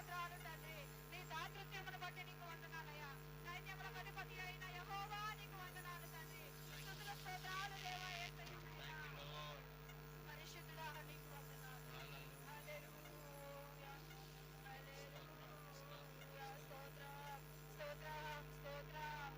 స్తోత్రాలు తండ్రి. నీ దాతృత్వమును బట్టి నీకు వందనాలయ్యా. సైన్యములకు అధిపతి అయిన యెహోవా నీకు వందనాలు తండ్రి. స్తుతులు స్తోత్రాలు దేవా యేసయ్యా. పరిశుద్ధుడా నీకు వందనాలు. హల్లెలూయా హల్లెలూయా. స్తోత్రం స్తోత్రం స్తోత్రం.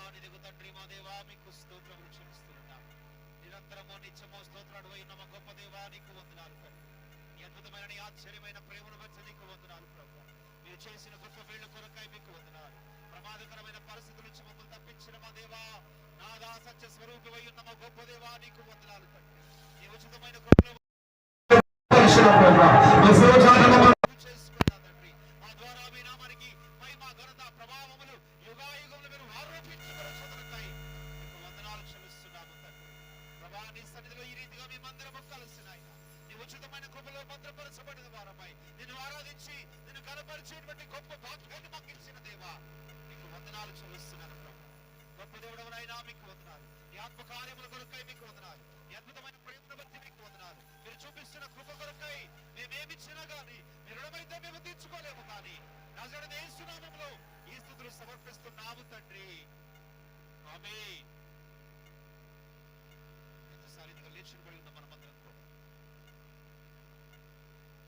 మహానిధికు తండ్రి మా దేవా మీకు స్తోత్రములు చెల్లిస్తున్నాం. నిరంతరము నిత్యము స్తోత్రాడు అయిన మా గొప్ప దేవా నీకు వందనాలు తండ్రి. నీ అద్భుతమైన నీ ఆశ్చర్యమైన ప్రేమను బట్టి నీకు వందనాలు ప్రభు. మీరు చేసిన గొప్ప వేళ్ల కొరకై మీకు వందనాలు. ప్రమాదకరమైన పరిస్థితుల నుంచి మమ్మల్ని తప్పించిన మా దేవా, నాదా సత్య స్వరూపమై ఉన్న మా గొప్ప దేవా నీకు వందనాలు తండ్రి. నీ ఉచితమైన కృపలో చేసుకున్నా తండ్రి. మా ద్వారా మీ నామానికి మహిమ ఘనత ప్రభావములు యుగాయుగములు మీరు ఆరోపించుకొనుచున్నాయి. మీకు వందనాలు చెల్లిస్తున్నాము తండ్రి. ప్రభా నీ సన్నిధిలో ఈ రీతిగా మేమందరము కలిసినాయి. నీ ఉచితమైన కృపలో భద్రపరచబడిన వారమై నిన్ను ఆరాధించి నిన్ను కనపరిచేటువంటి గొప్ప భాగ్యాన్ని మాకు ఇచ్చిన దేవా మీకు వందనాలు చెల్లిస్తున్నాను ప్రభు. గొప్ప దేవుడవరైనా మీకు వందనాలు. నీ ఆత్మ కార్యముల కొరకై మీకు వందనాలు. నీ అద్భుతమైన ప్రేమను బట్టి మీకు వందనాలు. మీరు చూపిస్తున్న కృప కొరకై మేమేమిచ్చినా గానీ మీరు రుణమైతే మేము తీర్చుకోలేము. కానీ నజరేయుడైన యేసు నామములో ఈ స్తుతులు సమర్పిస్తున్నాము తండ్రి. ఆమేన్. ఎంతసారి లేచినబడి ఉన్న మనమందరం కూడా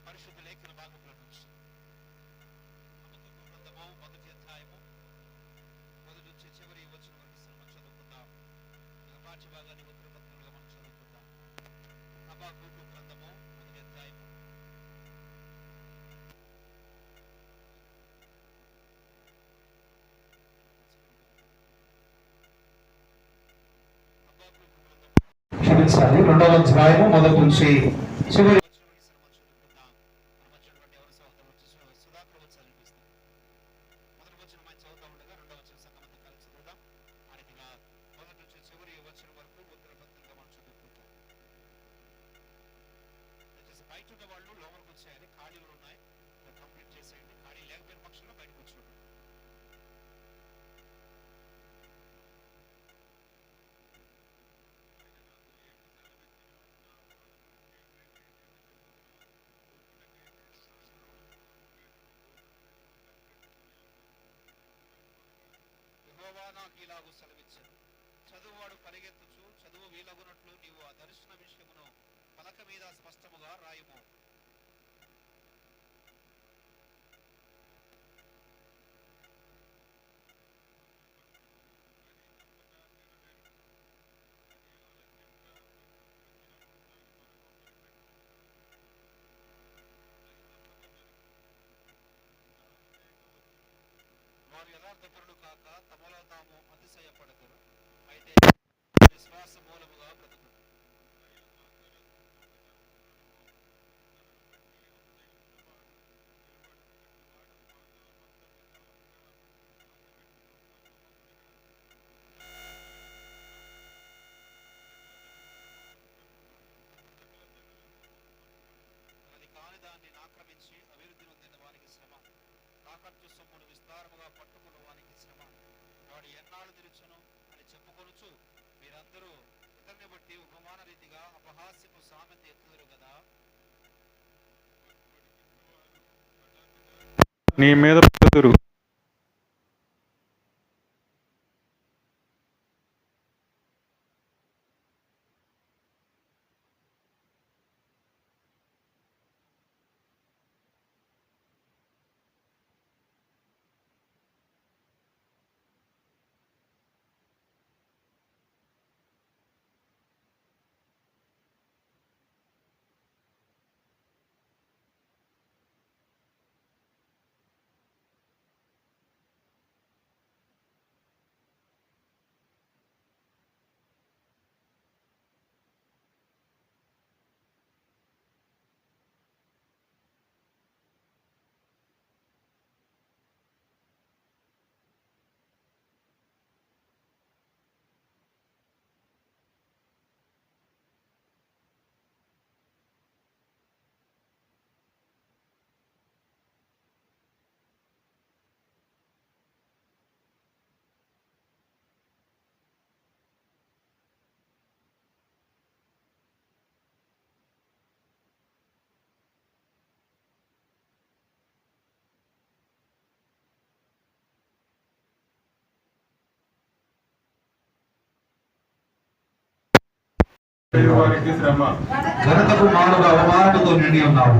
పరిశుద్ధ లేఖన భాగముల నుంచి గ్రంథము మొదటి అధ్యాయము మొదటి నుంచి చివరి వచ్చిన వరకు మనం చదువుకుందాం. పాఠ్య భాగాన్ని ఉత్తరపత్రులుగా మనం చదువుకుందాం. హబక్కూకు గ్రంథము మొదటి అధ్యాయము క్షమించాలి, 2వ అధ్యాయము మొదటి నుంచి చివరి బయట ఉన్న వాళ్ళు లోపలికి వచ్చేయాలి. ఖాళీలు ఉన్నాయి, కంప్లీట్ చేసేయండి. ఖాళీ లేకపోయిన పక్షంలో బయటకు వచ్చేయండి. యెహోవా నాకు ఇలాగు సెలవిచ్చెను, చదువువాడు పరిగెత్తుచు చదువు వీలగునట్లు నీవు ఆ దర్శన విషయమును పలక మీద స్పష్టముగా రాయము. వారు యథార్థపరులు కాక తమలో తాము అతిశయపడతారు, అయితే విశ్వాస మూలముగా బ్రతుకు. అది కాని దాన్ని ఆక్రమించి అభివృద్ధి నొందిన వారికి శ్రమ, తాకట్టు సొమ్మును విస్తారముగా పట్టుకున్న వానికి శ్రమ. వాడు ఎన్నాళ్ళు తెరుచును అని చెప్పుకొనుచు మీరందరూ ఇతరుని బట్టి ఉపమాన రీతిగా అపహాస్యపు సామెత ఎత్తుదురు కదా. నీ మీద పడుదురు. వారికి శ్రమ, ఘనతకు మారుగా అవమానముతో నిండి ఉన్నావు.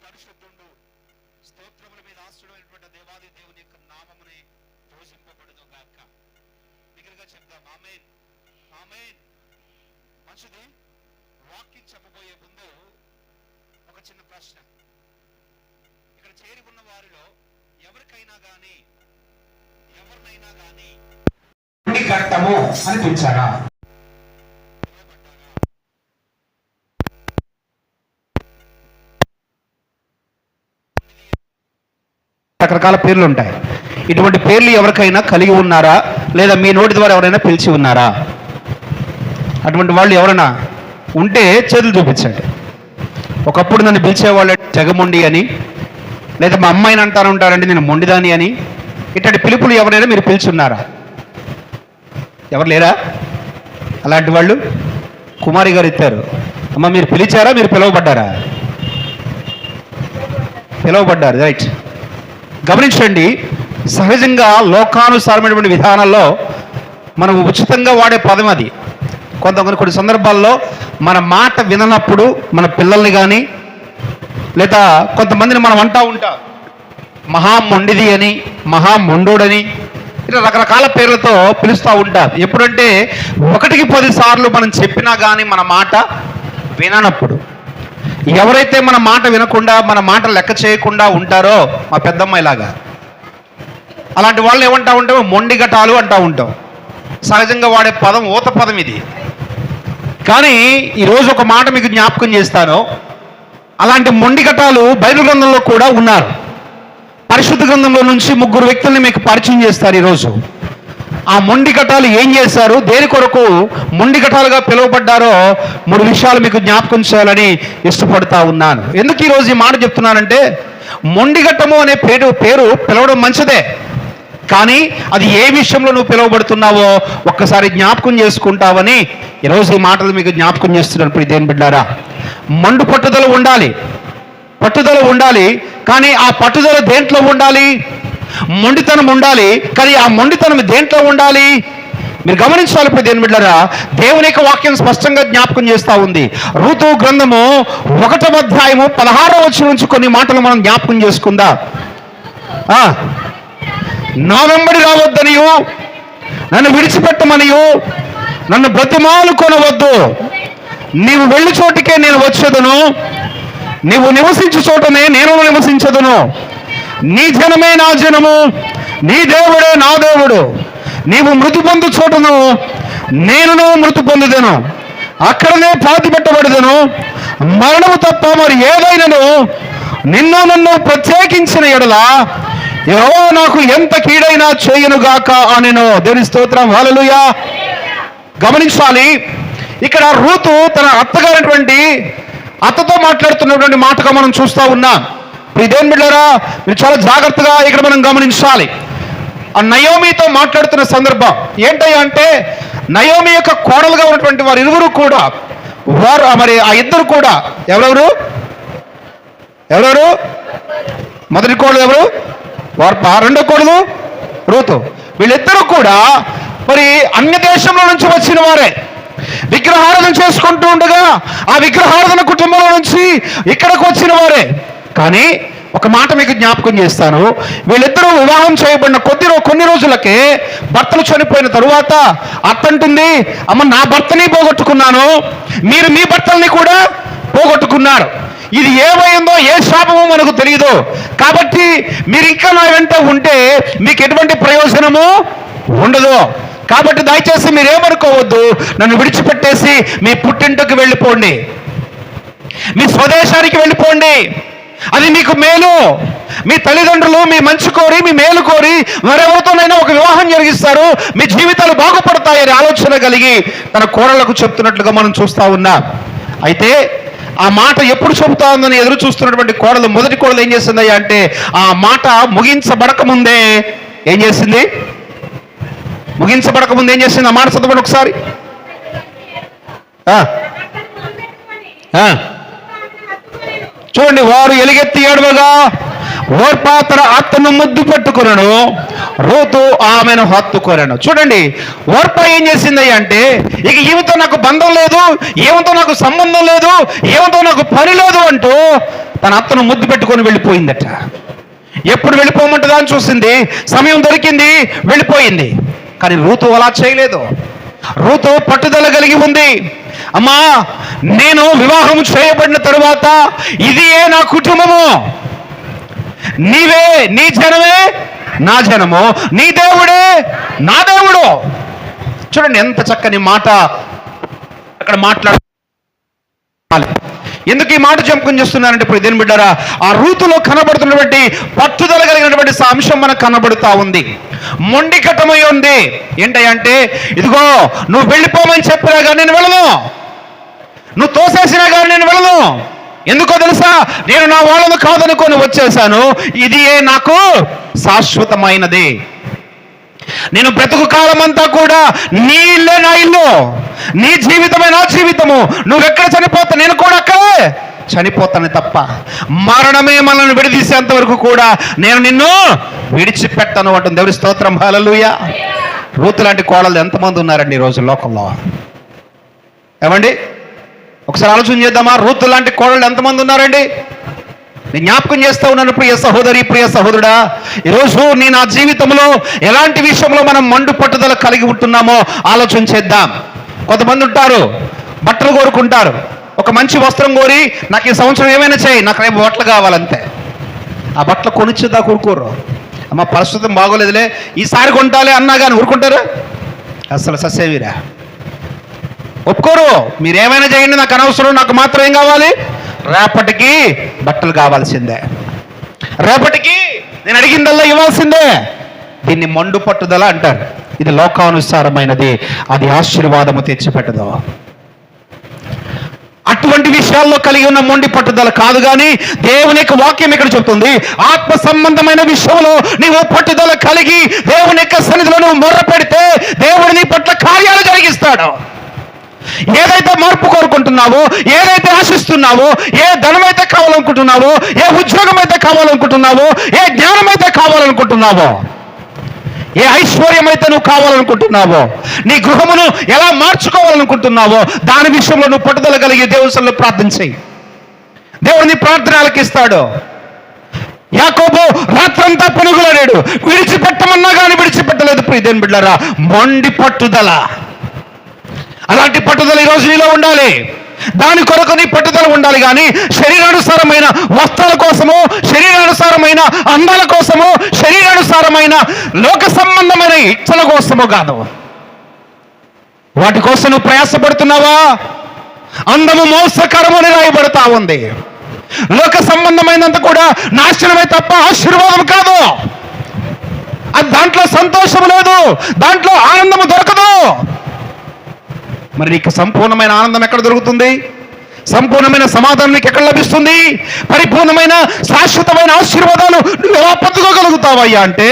పరిశుద్ధుడు, స్తోత్రముల మీద ఆశ్రయమైనటువంటి దేవాది దేవుని యొక్క నామమునే పూజింపబడును గాక. దగ్గరగా చెప్దాం ఆమేన్, ఆమేన్. మంచిది. వాక్యం చెప్పబోయే ముందు ఒక చిన్న ప్రశ్న. ఇక్కడ చేరి ఉన్న వారిలో ఎవరినైనా గాని కట్టము అని పిలిచారా? రకరకాల పేర్లు ఉంటాయి. ఇటువంటి పేర్లు ఎవరికైనా కలిగి ఉన్నారా, లేదా మీ నోటి ద్వారా ఎవరైనా పిలిచి ఉన్నారా? అటువంటి వాళ్ళు ఎవరైనా ఉంటే చేతులు చూపించండి. ఒకప్పుడు నన్ను పిలిచేవాళ్ళు జగమొండి అని, లేదా మా అమ్మాయిని ఉంటారండి నేను మొండిదాని అని. ఇట్లాంటి పిలుపులు ఎవరైనా మీరు పిలిచున్నారా? ఎవరు లేరా అలాంటి వాళ్ళు? కుమారి గారు ఇచ్చారు. అమ్మ మీరు పిలిచారా, మీరు పిలువబడ్డారా? పిలువబడ్డారు, రైట్. గమనించండి, సహజంగా లోకానుసారమైనటువంటి విధానాల్లో మనం ఉచితంగా వాడే పదం అది. కొన్ని సందర్భాల్లో మన మాట విననప్పుడు మన పిల్లల్ని కానీ, లేదా కొంతమందిని మనం అంటూ ఉంటాం మహామొండిది అని, మహామొండోడని, ఇట్లా రకరకాల పేర్లతో పిలుస్తూ ఉంటారు. ఎప్పుడంటే 1కి 10 సార్లు మనం చెప్పినా కానీ మన మాట విననప్పుడు. ఎవరైతే మన మాట వినకుండా, మన మాట లెక్క చేయకుండా ఉంటారో, మా పెద్దమ్మాయిలాగా, అలాంటి వాళ్ళు ఏమంటా ఉంటాం, మొండిగటాలు అంటూ ఉంటాం. సహజంగా వాడే పదం ఊత పదం ఇది. కానీ ఈరోజు ఒక మాట మీకు జ్ఞాపకం చేస్తాను. అలాంటి మొండిగటాలు బైబిల్ గ్రంథంలో కూడా ఉన్నారు. పరిశుద్ధ గ్రంథంలో నుంచి 3 వ్యక్తుల్ని మీకు పరిచయం చేస్తారు ఈరోజు. ఆ మొండిగటాలు ఏం చేశారు, దేని కొరకు మొండిగటాలుగా పిలువబడ్డారో 3 విషయాలు మీకు జ్ఞాపకం చేయాలని ఇష్టపడతా ఉన్నాను. ఎందుకు ఈరోజు ఈ మాట చెప్తున్నానంటే, మొండిగట్టము అనే పేరు పిలవడం మంచిదే, కానీ అది ఏ విషయంలో నువ్వు పిలువబడుతున్నావో ఒక్కసారి జ్ఞాపకం చేసుకుంటావని ఈరోజు ఈ మాటలు మీకు జ్ఞాపకం చేస్తున్నాను. ఇప్పుడు ఇదేం బిడ్డారా, మండు పట్టుదల ఉండాలి. కానీ ఆ పట్టుదల దేంట్లో ఉండాలి? మొండితనం ఉండాలి. కానీ ఆ మొండితనం దేంట్లో ఉండాలి? మీరు గమనించాలి. ఇప్పుడు దేని బిడ్డారా, దేవుని యొక్క వాక్యం స్పష్టంగా జ్ఞాపకం చేస్తూ ఉంది. ఋతు గ్రంథము 1వ అధ్యాయము 16వ వచనం నుంచి కొన్ని మాటలు మనం జ్ఞాపకం చేసుకుందాం. నా వెంబడి రావద్దనియు, నన్ను విడిచిపెట్టమనియు నన్ను బ్రతిమాలు కొనవద్దు. నీవు వెళ్ళి చోటికే నేను వచ్చేదను, నీవు నివసించు చోటనే నేను నివసించదును. నీ జనమే నా జనము, నీ దేవుడే నా దేవుడు. నీవు మృతి పొందు చోటను నేనును మృతి పొందుదను, అక్కడనే పాతి పెట్టబడదను. మరణము తప్ప మరి ఏదైనాను నన్ను ప్రత్యేకించిన ఎడల యెహోవా నాకు ఎంత కీడైనా చేయనుగాక అనెను. దేవుని స్తోత్రం, హల్లెలూయా. గమనించాలి, ఇక్కడ రూతు తన అత్తగారైనటువంటి అత్తతో మాట్లాడుతున్నటువంటి మాటగా మనం చూస్తూ ఉన్నాం. ఇదేం బిడ్డారా, మీరు చాలా జాగ్రత్తగా ఇక్కడ మనం గమనించాలి. ఆ నయోమితో మాట్లాడుతున్న సందర్భం ఏంటయ్యా అంటే, నయోమి యొక్క కోడలుగా ఉన్నటువంటి వారు ఇరువురు కూడా, ఆ ఇద్దరు కూడా ఎవరెవరు? మొదటి కోడలు ఎవరు? రెండో కోడలు రూతు. వీళ్ళిద్దరూ కూడా మరి అన్య దేశంలో నుంచి వచ్చిన వారే. విగ్రహారాధన చేసుకుంటూ ఉండగా ఆ విగ్రహారాధన కుటుంబంలో నుంచి ఇక్కడికి వచ్చిన వారే. కానీ ఒక మాట మీకు జ్ఞాపకం చేస్తాను. వీళ్ళిద్దరూ వివాహం చేయబడిన కొన్ని రోజులకే భర్తలు చనిపోయిన తరువాత అత్తంటుంది, అమ్మ నా భర్తని పోగొట్టుకున్నాను, మీరు మీ భర్తల్ని కూడా పోగొట్టుకున్నారు. ఇది ఏమైందో ఏ శాపమో మనకు తెలియదు. కాబట్టి మీరు ఇంకా నా వెంట ఉంటే మీకు ఎటువంటి ప్రయోజనము ఉండదు. కాబట్టి దయచేసి మీరేమనుకోవద్దు, నన్ను విడిచిపెట్టేసి మీ పుట్టింటికి వెళ్ళిపోండి, మీ స్వదేశానికి వెళ్ళిపోండి, అది మీకు మేలు. మీ తల్లిదండ్రులు మీ మంచి కోరి, మీ మేలు కోరి మరెవరితోనైనా ఒక వివాహం జరిగిస్తారు, మీ జీవితాలు బాగుపడతాయని ఆలోచన కలిగి తన కోడళ్లకు చెప్తున్నట్లుగా మనం చూస్తూ ఉన్నాం. అయితే ఆ మాట ఎప్పుడు చెబుతా ఉందని ఎదురు చూస్తున్నటువంటి కోడలు, మొదటి కోడలు ఏం చేసిందయ్యా అంటే, ఆ మాట ముగించబడక ముందే ఏం చేసింది? ఏం చేసింది? ఆ మాట చదవండి ఒకసారి. చూడండి, వారు ఎలుగెత్తి ఏడవగా ఓర్పా తన అత్తను ముద్దు పెట్టుకున్నాను, రూతు ఆమెను హత్తుకొనెను. చూడండి, ఓర్పా ఏం చేసింది అంటే, ఇక ఈమెతో నాకు బంధం లేదు, ఈమెతో నాకు సంబంధం లేదు, ఈమెతో నాకు పని లేదు అంటూ తన అత్తను ముద్దు పెట్టుకొని వెళ్ళిపోయిందట. ఎప్పుడు వెళ్ళిపోమంటుందా అని చూసింది, సమయం దొరికింది, వెళ్ళిపోయింది. కానీ రూతు అలా చేయలేదు. రూతు పట్టుదల కలిగి ఉంది. అమ్మా, నేను వివాహం చేయబడిన తరువాత ఇదియే నా కుటుంబము, నీవే, నీ జనమే నా జనము, నీ దేవుడే నా దేవుడు. చూడండి ఎంత చక్కని మాట అక్కడ మాట్లాడాలి. ఎందుకు ఈ మాట చెప్పుకొని చేస్తున్నానంటే, ఇప్పుడు దేని బిడ్డారా, ఆ రూతులో కనబడుతున్నటువంటి పట్టుదల కలిగినటువంటి అంశం మనకు కనబడుతూ ఉంది. మొండికటమై ఉంది. ఏంటంటే, ఇదిగో నువ్వు వెళ్ళిపోమని చెప్పినా కానీ నేను వెళ్ళను, నువ్వు తోసేసినా కానీ నేను వెళ్ళను. ఎందుకో తెలుసా, నేను నా వాళ్ళను కాదనుకొని వచ్చేసాను, ఇది నాకు శాశ్వతమైనది. నేను బ్రతుకు కాలమంతా కూడా నీ ఇల్లే నా ఇల్లు, నీ జీవితమే నా జీవితము. నువ్వెక్కడ చనిపోతా నేను కూడా అక్కడే చనిపోతాను తప్ప మరణమే మనల్ని విడదీసేంత వరకు కూడా నేను నిన్ను విడిచిపెట్టను అంటుంది. దేవుని స్తోత్రం, హల్లెలూయా. రూతు లాంటి కోడలు ఎంతమంది ఉన్నారండి ఈ రోజు లోకంలో? ఏమండి, ఒకసారి ఆలోచన చేద్దామా? రూతు లాంటి కోడలు ఎంతమంది ఉన్నారండి? నేను జ్ఞాపకం చేస్తూ ఉన్నాను, ప్రియ సహోదరి, ప్రియ సహోదరుడా, ఈరోజు నీ నా జీవితంలో ఎలాంటి విషయంలో మనం మండు పట్టుదల కలిగి ఉంటున్నామో ఆలోచన చేద్దాం. కొంతమంది ఉంటారు, బట్టలు కోరుకుంటారు, ఒక మంచి వస్త్రం కోరి నాకు ఈ సంవత్సరం ఏమైనా చేయి, నాకు రేపు బట్టలు కావాలంతే. ఆ బట్టలు కొనిచ్చేదా కోరుకోరు. అమ్మ పరిస్థితి బాగోలేదులే, ఈసారి కొంటాలే అన్నా కానీ ఊరుకుంటారు? అసలు ససేవిరా ఒప్పుకోరు. మీరేమైనా చేయండి, నాకు అనవసరం, నాకు మాత్రం ఏం కావాలి, రేపటికి బట్టలు కావాల్సిందే, రేపటికి నేను అడిగిందల్లా ఇవ్వాల్సిందే. దీన్ని మండు పట్టుదల అంటారు. ఇది లోకానుసారమైనది, అది ఆశీర్వాదము తెచ్చిపెట్టదు. అటువంటి విషయాల్లో కలిగి ఉన్న మొండి పట్టుదల కాదు. కానీ దేవుని యొక్క వాక్యం ఇక్కడ చెప్తుంది, ఆత్మ సంబంధమైన విషయంలో నీవు పట్టుదల కలిగి దేవుని యొక్క సన్నిధిలో నువ్వు మొర్ర పెడితే దేవుడు నీ పట్ల కార్యాలు జరిగిస్తాడు. ఏదైతే మార్పు కోరుకుంటున్నావో, ఏదైతే ఆశిస్తున్నావో, ఏ ధనం అయితే కావాలనుకుంటున్నావో, ఏ ఉద్యోగం అయితే కావాలనుకుంటున్నావో, ఏ జ్ఞానం అయితే కావాలనుకుంటున్నావో, ఏ ఐశ్వర్యం అయితే నువ్వు కావాలనుకుంటున్నావో, నీ గృహమును ఎలా మార్చుకోవాలనుకుంటున్నావో, దాని విషయంలో నువ్వు పట్టుదల కలిగి దేవుని సన్నిధిలో ప్రార్థన చేయి. దేవుడు నీ ప్రార్థన ఆలకిస్తాడు. యాకోబు రాత్రంతా పునుగులాడాడు, విడిచిపెట్టమన్నా కానీ విడిచిపెట్టలేదు. ప్రియదేవుని బిడ్డలారా, మొండి పట్టుదల, అలాంటి పట్టుదల ఈరోజు నీలో ఉండాలి. దాని కొరకు నీ పట్టుదల ఉండాలి. కానీ శరీరానుసారమైన వస్త్రాల కోసము, శరీరానుసారమైన అందాల కోసము, శరీరానుసారమైన లోక సంబంధమైన ఇచ్చల కోసము కాదు. వాటి కోసం నువ్వు ప్రయాసపడుతున్నావా? అందము మోసకరమని రాయబడతా ఉంది. లోక సంబంధమైనంత కూడా నాశనమే తప్ప ఆశీర్వాదం కాదు. అది దాంట్లో సంతోషం లేదు, దాంట్లో ఆనందము దొరకదు. మరి నీకు సంపూర్ణమైన ఆనందం ఎక్కడ దొరుకుతుంది? సంపూర్ణమైన సమాధానం నీకు ఎక్కడ లభిస్తుంది? పరిపూర్ణమైన శాశ్వతమైన ఆశీర్వాదాలు నువ్వు ఎలా పొందుకోగలుగుతావయ్యా అంటే,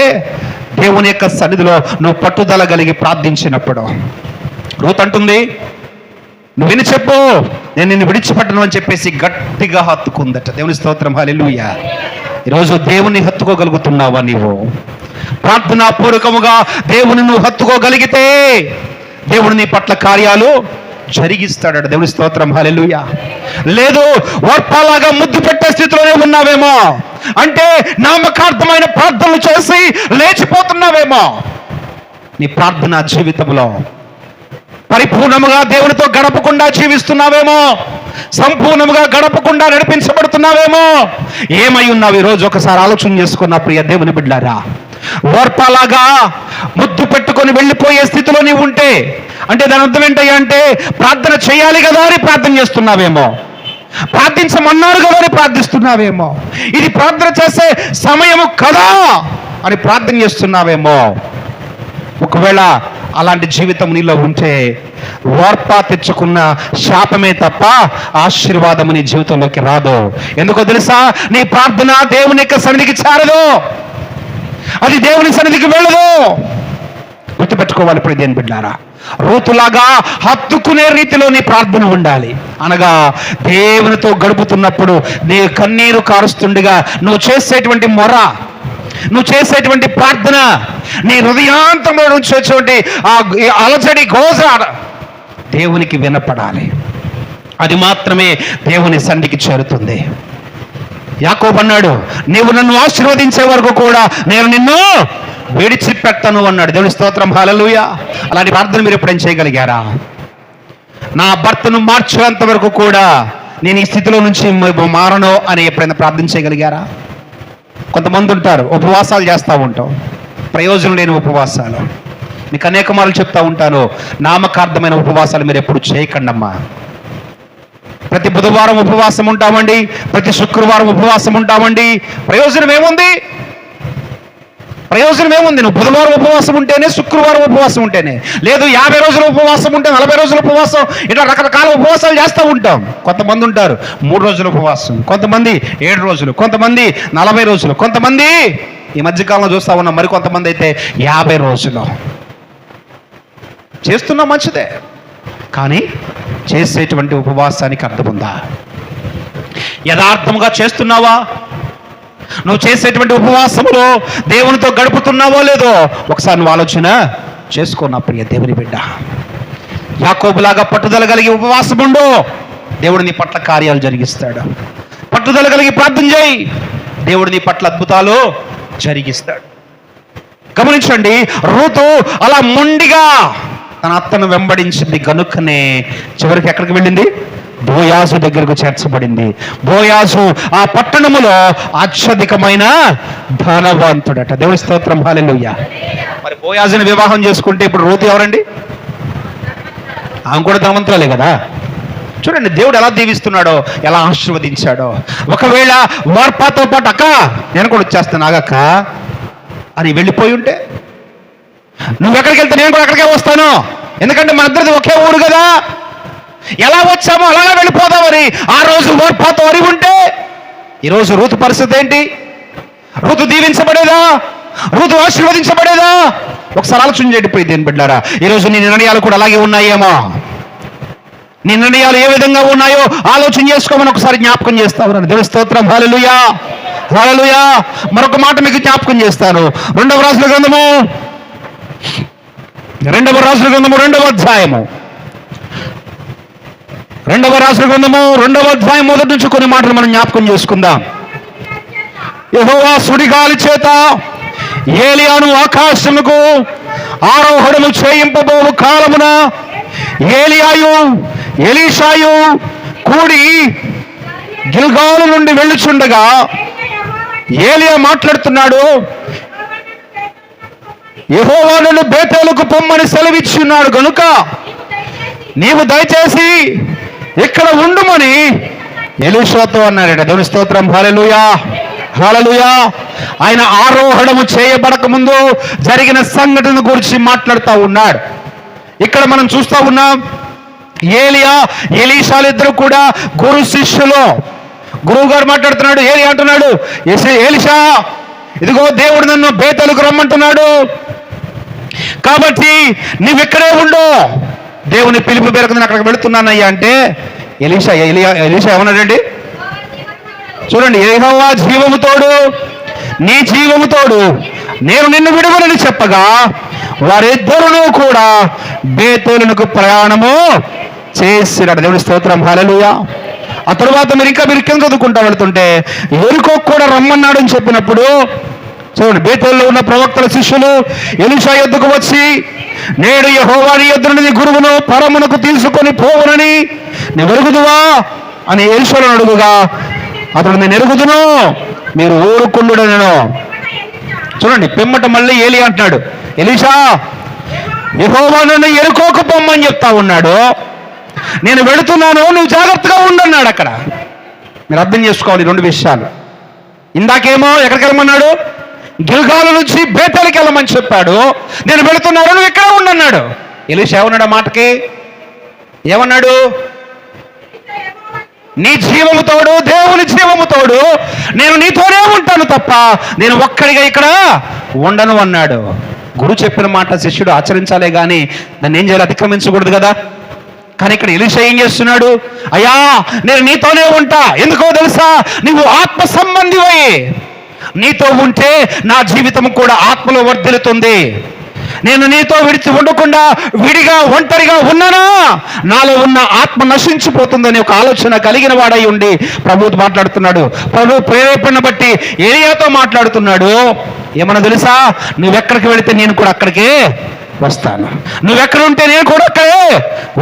దేవుని యొక్క సన్నిధిలో నువ్వు పట్టుదల కలిగి ప్రార్థించినప్పుడు. రూతు అంటుంది, నువ్వు విని చెప్పు, నేను నిన్ను విడిచిపెట్టను అని చెప్పేసి గట్టిగా హత్తుకుందట. దేవుని స్తోత్రం, హల్లెలూయా. ఈరోజు దేవుని హత్తుకోగలుగుతున్నావా? నీవు ప్రార్థనాపూర్వకముగా దేవుని నువ్వు హత్తుకోగలిగితే దేవుడు నీ పట్ల కార్యాలు జరిగిస్తాడట. దేవుని స్తోత్రం, హల్లెలూయా. లేదు, వర్పాలాగా ముద్దు పెట్టే స్థితిలోనే ఉన్నావేమో, అంటే నామకార్థమైన ప్రార్థనలు చేసి లేచిపోతున్నావేమో. నీ ప్రార్థనా జీవితంలో పరిపూర్ణముగా దేవునితో గడపకుండా జీవిస్తున్నావేమో, సంపూర్ణముగా గడపకుండా నడిపించబడుతున్నావేమో. ఏమై ఉన్నావు ఈరోజు? ఒకసారి ఆలోచన చేసుకున్న ప్రియ దేవుని బిడ్డలారా, ఓర్పాలాగా ముద్దు పెట్టుకొని వెళ్ళిపోయే స్థితిలో నీవు ఉంటే, అంటే దాని అర్థం ఏంటయ్యా అంటే, ప్రార్థన చేయాలి కదా అని ప్రార్థన చేస్తున్నావేమో, ప్రార్థించమన్నారు కదా అని ప్రార్థిస్తున్నావేమో, ఇది ప్రార్థన చేసే సమయము కదా అని ప్రార్థన చేస్తున్నావేమో. ఒకవేళ అలాంటి జీవితం నీలో ఉంటే ఓర్ప తెచ్చుకున్న శాపమే తప్ప ఆశీర్వాదము నీ జీవితంలోకి రాదు. ఎందుకో తెలుసా? నీ ప్రార్థన దేవుని యొక్క సన్నిధికి చేరదు, అది దేవుని సన్నిధికి వెళ్ళదు. గుర్తుపెట్టుకోవాలి ఇప్పుడు దేని బిడ్డారా, రూతులాగా హత్తుకునే రీతిలో నీ ప్రార్థన ఉండాలి. అనగా దేవునితో గడుపుతున్నప్పుడు నీ కన్నీరు కారుస్తుండగా నువ్వు చేసేటువంటి మొర, నువ్వు చేసేటువంటి ప్రార్థన, నీ హృదయాంతంలో నుంచి వచ్చేటువంటి ఆ అలజడి గోజ దేవునికి వినపడాలి. అది మాత్రమే దేవుని సన్నిధికి చేరుతుంది. యాకోబు అన్నాడు, నీవు నన్ను ఆశీర్వదించే వరకు కూడా నేను నిన్ను విడిచిపెట్టను అన్నాడు. దేవుని స్తోత్రం, హల్లెలూయా. అలాంటి ప్రార్థన మీరు ఎప్పుడైనా చేయగలిగారా? నా భర్తను మార్చేంత వరకు కూడా నేను ఈ స్థితిలో నుంచి మారను అని ఎప్పుడైనా ప్రార్థన చేయగలిగారా? కొంతమంది ఉంటారు, ఉపవాసాలు చేస్తూ ఉంటాం, ప్రయోజనం లేని ఉపవాసాలు. మీకు అనేక మార్లు చెప్తా ఉంటాను, నామకార్థమైన ఉపవాసాలు మీరు ఎప్పుడు చేయకండి అమ్మా. ప్రతి బుధవారం ఉపవాసం ఉంటామండి, ప్రతి శుక్రవారం ఉపవాసం ఉంటామండి. ప్రయోజనం ఏముంది? ప్రయోజనం ఏముంది? నువ్వు బుధవారం ఉపవాసం ఉంటేనే, శుక్రవారం ఉపవాసం ఉంటేనే, లేదు 50 రోజుల ఉపవాసం ఉంటే, 40 రోజుల ఉపవాసం, ఇట్లా రకరకాల ఉపవాసాలు చేస్తూ ఉంటాం. కొంతమంది ఉంటారు 3 రోజుల ఉపవాసం, కొంతమంది 7 రోజులు, కొంతమంది 40 రోజులు, కొంతమంది ఈ మధ్యకాలంలో చూస్తా ఉన్నాం మరి కొంతమంది అయితే 50 రోజులు చేస్తున్నా. మంచిదే, కానీ చేసేటువంటి ఉపవాసానికి అర్థం ఉందా? యథార్థంగా చేస్తున్నావా? నువ్వు చేసేటువంటి ఉపవాసంలో దేవునితో గడుపుతున్నావో లేదో ఒకసారి నువ్వు ఆలోచన చేసుకో నా ప్రియ దేవుని బిడ్డ. యాకోబులాగా పట్టుదల కలిగి ఉపవాసం ఉండు, దేవుడు నీ పట్ల కార్యాలు జరిగిస్తాడు. పట్టుదల కలిగి ప్రార్థన చేయి, దేవుడు నీ పట్ల అద్భుతాలు జరిగిస్తాడు. గమనించండి, రూతు అలా మొండిగా తన అత్తను వెంబడించింది కనుకనే చివరికి ఎక్కడికి వెళ్ళింది? బోయాజు దగ్గరకు చేర్చబడింది. బోయాజు ఆ పట్టణములో అత్యధికమైన ధనవంతుడట. దేవుని స్తోత్రం, హల్లెలూయా. మరి బోయాజుని వివాహం చేసుకుంటే ఇప్పుడు రూతు ఎవరండి? ఆమె కూడా ధనవంతురాలే కదా. చూడండి దేవుడు ఎలా దీవిస్తున్నాడో, ఎలా ఆశీర్వదించాడో. ఒకవేళ వార్పాతో పాటు అక్క నేను కూడా వచ్చేస్తాను ఆగక్క అని వెళ్ళిపోయి ఉంటే, నువ్వు ఎక్కడికి వెళ్తే నేను కూడా అక్కడికే వస్తాను, ఎందుకంటే మన ఇద్దరిది ఒకే ఊరు కదా, ఎలా వచ్చామో అలాగే వెళ్ళిపోదామని ఆ రోజు ఓర్పాతో అరిగి ఉంటే ఈరోజు రూతు పరిస్థితి ఏంటి? రూతు దీవించబడేదా? రూతు ఆశీర్వదించబడేదా? ఒకసారి ఆలోచన చేయండి దేని బిడ్డారా. ఈరోజు నీ నిర్ణయాలు కూడా అలాగే ఉన్నాయేమో. నీ నిర్ణయాలు ఏ విధంగా ఉన్నాయో ఆలోచన చేసుకోమని ఒకసారి జ్ఞాపకం చేస్తా ఉన్నాను. దేవుని స్తోత్రం, హల్లెలూయా, హల్లెలూయా. మరొక మాట మీకు జ్ఞాపకం చేస్తాను. 2వ రాజుల గ్రంథము 2వ అధ్యాయము 2వ అధ్యాయం మొదటి నుంచి కొన్ని మాటలు మనం జ్ఞాపకం చేసుకుందాం. యెహోవా సుడిగాలి చేత ఏలియాను ఆకాశముకు ఆరోహణము చేయింపబోవు కాలమున ఏలియాయు ఎలీషాయు కూడి గిల్గాలు నుండి వెళ్ళుచుండగా ఏలియా మాట్లాడుతున్నాడు, యెహోవా నన్ను బేతేలుకు పొమ్మని సెలవిచ్చున్నాడు గనుక నీవు దయచేసి ఇక్కడ ఉండుమని ఎలీషాతో అన్నాడట. దేవుని స్తోత్రం, హల్లెలూయా, హల్లెలూయా. ఆయన ఆరోహణము చేయబడక ముందు జరిగిన సంఘటన గురించి మాట్లాడుతూ ఉన్నాడు. ఇక్కడ మనం చూస్తూ ఉన్నాం, ఏలియా ఎలీషాలు ఇద్దరు కూడా గురు శిష్యులు. గురువు గారు మాట్లాడుతున్నాడు, ఏలియా అంటున్నాడు, ఎలీషా ఇదిగో దేవుడు నన్ను బేతేలుకు రమ్మంటున్నాడు, కాబట్టి నువ్వు ఇక్కడే ఉండు, దేవుని పిలుపు మేరకు నేను అక్కడికి వెళుతున్నానయ్యా అంటే ఎలీషా ఏమన్నాడండి? చూడండి, యెహోవా జీవము తోడు, నీ జీవము తోడు, నేను నిన్ను విడువనని చెప్పగా వారిద్దరును కూడా బేతేలునకు ప్రయాణము చేసినాడు. దేవుని స్తోత్రం, హల్లెలూయా. ఆ తరువాత మీరు కింద చదువుకుంటా వెళుతుంటే ఎరికో కూడా రమ్మన్నాడు అని చెప్పినప్పుడు చూడండి, బేతేలులో ఉన్న ప్రవక్తల శిష్యులు ఎలీషా యొద్దకు వచ్చి, నేడు యెహోవా నీ యొద్ద నుండి గురువును పరమునకు తీసుకొని పోవునని నేను ఎరుగుదువా అని ఎలీషాను అడుగుగా అతడు నేను ఎరుగుదును, మీరు ఊరుకుండుడనెను. చూడండి, పిమ్మట మళ్ళీ ఏలి అంటున్నాడు, ఎలీషా యెహోవా నన్ను ఎరుకోకు పొమ్మని చెప్తా ఉన్నాడు, నేను వెళుతున్నాను, నువ్వు జాగ్రత్తగా ఉండన్నాడు. అక్కడ మీరు అర్థం చేసుకోవాలి 2 విషయాలు. ఇందాకేమో ఎక్కడికి వెళ్ళమన్నాడు? గిల్గాలు నుంచి బేతేలుకి వెళ్ళమని చెప్పాడు. నేను వెళుతున్నాను, నువ్వు ఇక్కడ ఉండన్నాడు. ఎలీషా ఏమన్నాడు? ఆ మాటకి ఏమన్నాడు? నీ జీవము తోడు, దేవుని జీవము తోడు, నేను నీతోనే ఉంటాను తప్ప నేను ఒక్కడిగా ఇక్కడ ఉండను అన్నాడు. గురువు చెప్పిన మాట శిష్యుడు ఆచరించాలే కానీ దాన్ని ఏం చేయాలి? అతిక్రమించకూడదు కదా. కానీ ఇక్కడ ఎలీషా ఏం చేస్తున్నాడు? అయ్యా నేను నీతోనే ఉంటా, ఎందుకో తెలుసా? నువ్వు ఆత్మ సంబంధివై, నీతో ఉంటే నా జీవితం కూడా ఆత్మలో వర్ధిల్లుతుంది. నేను నీతో విడిచి ఉండకుండా విడిగా ఒంటరిగా ఉన్నానా, నాలో ఉన్న ఆత్మ నశించిపోతుందని ఒక ఆలోచన కలిగిన వాడై ఉండి ప్రభువుతో మాట్లాడుతున్నాడు. ప్రభు ప్రేరేపణ బట్టి ఏలియాతో మాట్లాడుతున్నాడు. ఏమన్నా తెలుసా, నువ్వెక్కడికి వెళితే నేను కూడా అక్కడికే వస్తాను, నువ్వెక్కడ ఉంటే నేను కూడా అక్కడే